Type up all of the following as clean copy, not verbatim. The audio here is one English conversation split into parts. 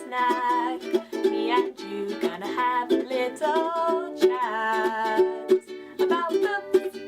snack. Me and you gonna have a little chat about books.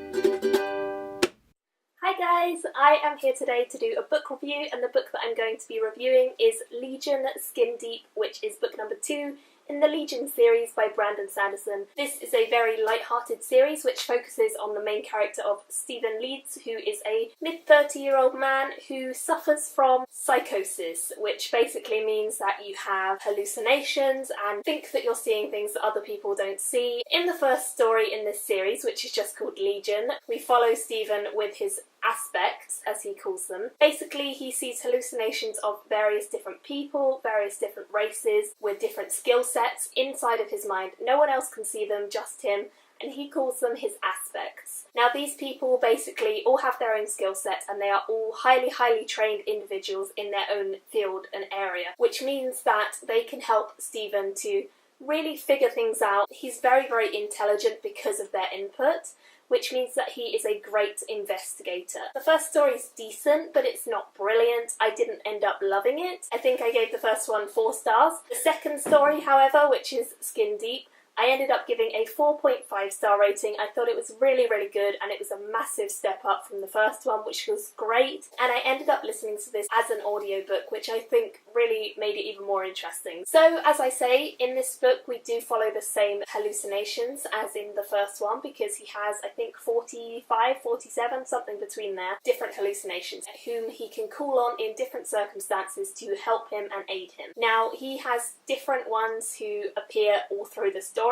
Hi guys, I am here today to do a book review, and the book that I'm going to be reviewing is Legion Skin Deep, which is book number 2 in the Legion series by Brandon Sanderson. This is a very light-hearted series which focuses on the main character of Stephen Leeds, who is a mid-30-year-old man who suffers from psychosis, which basically means that you have hallucinations and think that you're seeing things that other people don't see. In the first story in this series, which is just called Legion, we follow Stephen with his aspects, as he calls them. Basically, he sees hallucinations of various different people, various different races, with different skill sets inside of his mind. No one else can see them, just him, and he calls them his aspects. Now, these people basically all have their own skill set, and they are all highly trained individuals in their own field and area, which means that they can help Stephen to really figure things out. He's very intelligent because of their input, which means that he is a great investigator. The first story is decent, but it's not brilliant. I didn't end up loving it. I think I gave the first one 4 stars. The second story, however, which is Skin Deep, I ended up giving a 4.5 star rating. I thought it was really good, and it was a massive step up from the first one, which was great. And I ended up listening to this as an audiobook, which I think really made it even more interesting. So, as I say, in this book we do follow the same hallucinations as in the first one, because he has, I think, 45, 47, something between there, different hallucinations, whom he can call on in different circumstances to help him and aid him. Now, he has different ones who appear all through the storyline.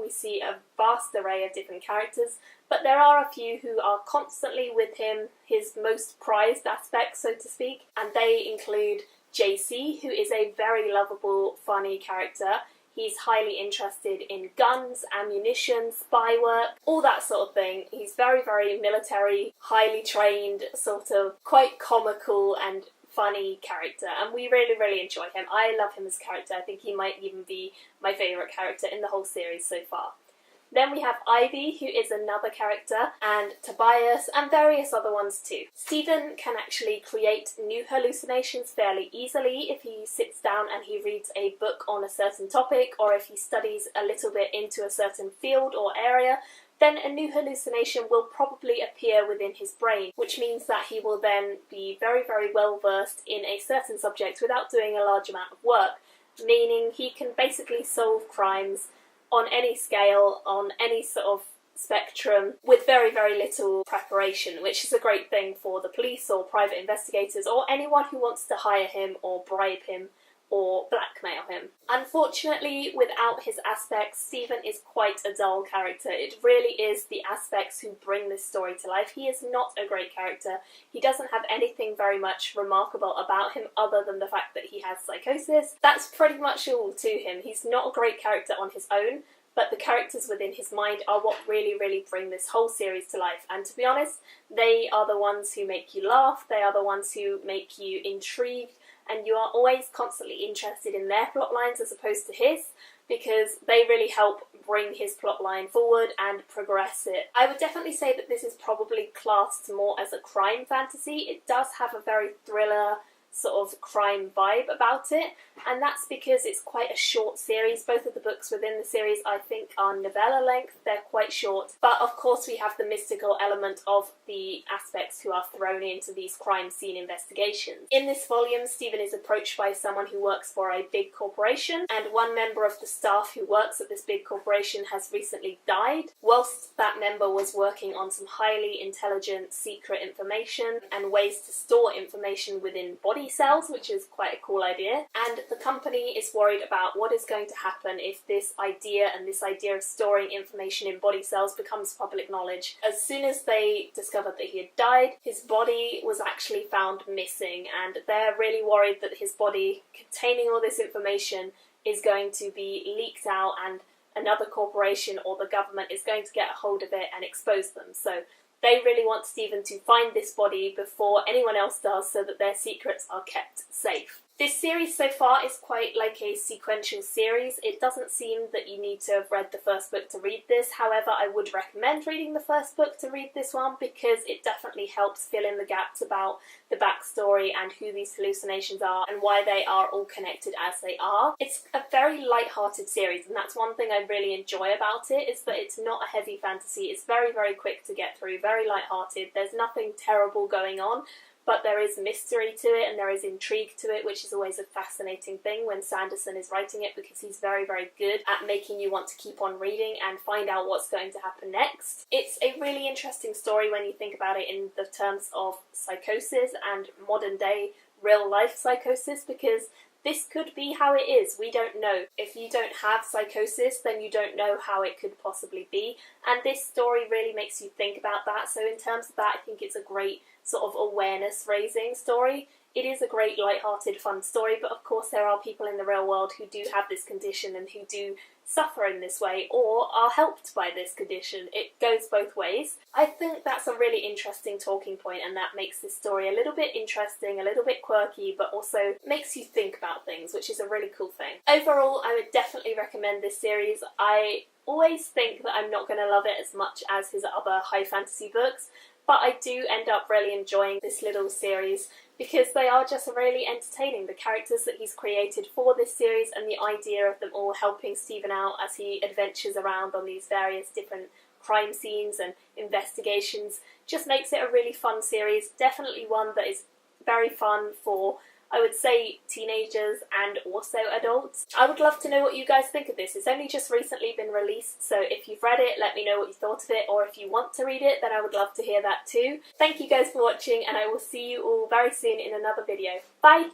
We see a vast array of different characters, but there are a few who are constantly with him, his most prized aspects, so to speak, and they include JC, who is a very lovable, funny character. He's highly interested in guns, ammunition, spy work, all that sort of thing. He's very military, highly trained, sort of quite comical and funny character, and we really enjoy him. I love him as a character. I think he might even be my favourite character in the whole series so far. Then we have Ivy, who is another character, and Tobias, and various other ones too. Stephen can actually create new hallucinations fairly easily if he sits down and he reads a book on a certain topic, or if he studies a little bit into a certain field or area. Then a new hallucination will probably appear within his brain, which means that he will then be very well versed in a certain subject without doing a large amount of work, meaning he can basically solve crimes on any scale, on any sort of spectrum, with very little preparation, which is a great thing for the police or private investigators or anyone who wants to hire him or bribe him or blackmail him. Unfortunately, without his aspects, Stephen is quite a dull character. It really is the aspects who bring this story to life. He is not a great character. He doesn't have anything very much remarkable about him other than the fact that he has psychosis. That's pretty much all to him. He's not a great character on his own, but the characters within his mind are what really bring this whole series to life. And to be honest, they are the ones who make you laugh, they are the ones who make you intrigued, and you are always constantly interested in their plot lines as opposed to his, because they really help bring his plot line forward and progress it. I would definitely say that this is probably classed more as a crime fantasy. It does have a very thriller sort of crime vibe about it, and that's because it's quite a short series. Both of the books within the series, I think, are novella length. They're quite short, but of course we have the mystical element of the aspects who are thrown into these crime scene investigations. In this volume, Stephen is approached by someone who works for a big corporation, and one member of the staff who works at this big corporation has recently died, whilst that member was working on some highly intelligent secret information and ways to store information within body cells, which is quite a cool idea. And the company is worried about what is going to happen if this idea of storing information in body cells becomes public knowledge. As soon as they discovered that he had died, his body was actually found missing, and they're really worried that his body containing all this information is going to be leaked out, and another corporation or the government is going to get a hold of it and expose them. So they really want Stephen to find this body before anyone else does, so that their secrets are kept safe. This series so far is quite like a sequential series. It doesn't seem that you need to have read the first book to read this. However, I would recommend reading the first book to read this one because it definitely helps fill in the gaps about the backstory and who these hallucinations are and why they are all connected as they are. It's a very light-hearted series, and that's one thing I really enjoy about it, is that it's not a heavy fantasy. It's very, very quick to get through, very light-hearted. There's nothing terrible going on, but there is mystery to it and there is intrigue to it, which is always a fascinating thing when Sanderson is writing it, because he's very, very good at making you want to keep on reading and find out what's going to happen next. It's a really interesting story when you think about it in the terms of psychosis and modern day real life psychosis, because this could be how it is. We don't know. If you don't have psychosis, then you don't know how it could possibly be. And this story really makes you think about that. So in terms of that, I think it's a great sort of awareness-raising story. It is a great, light-hearted, fun story, but of course there are people in the real world who do have this condition and who do suffer in this way or are helped by this condition. It goes both ways. I think that's a really interesting talking point, and that makes this story a little bit interesting, a little bit quirky, but also makes you think about things, which is a really cool thing. Overall, I would definitely recommend this series. I always think that I'm not going to love it as much as his other high fantasy books, but I do end up really enjoying this little series because they are just really entertaining. The characters that he's created for this series and the idea of them all helping Stephen out as he adventures around on these various different crime scenes and investigations just makes it a really fun series. Definitely one that is very fun for, I would say, teenagers and also adults. I would love to know what you guys think of this. It's only just recently been released, so if you've read it, let me know what you thought of it, or if you want to read it, then I would love to hear that too. Thank you guys for watching, and I will see you all very soon in another video. Bye!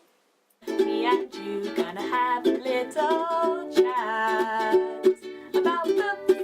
Me and you gonna have a little chat about the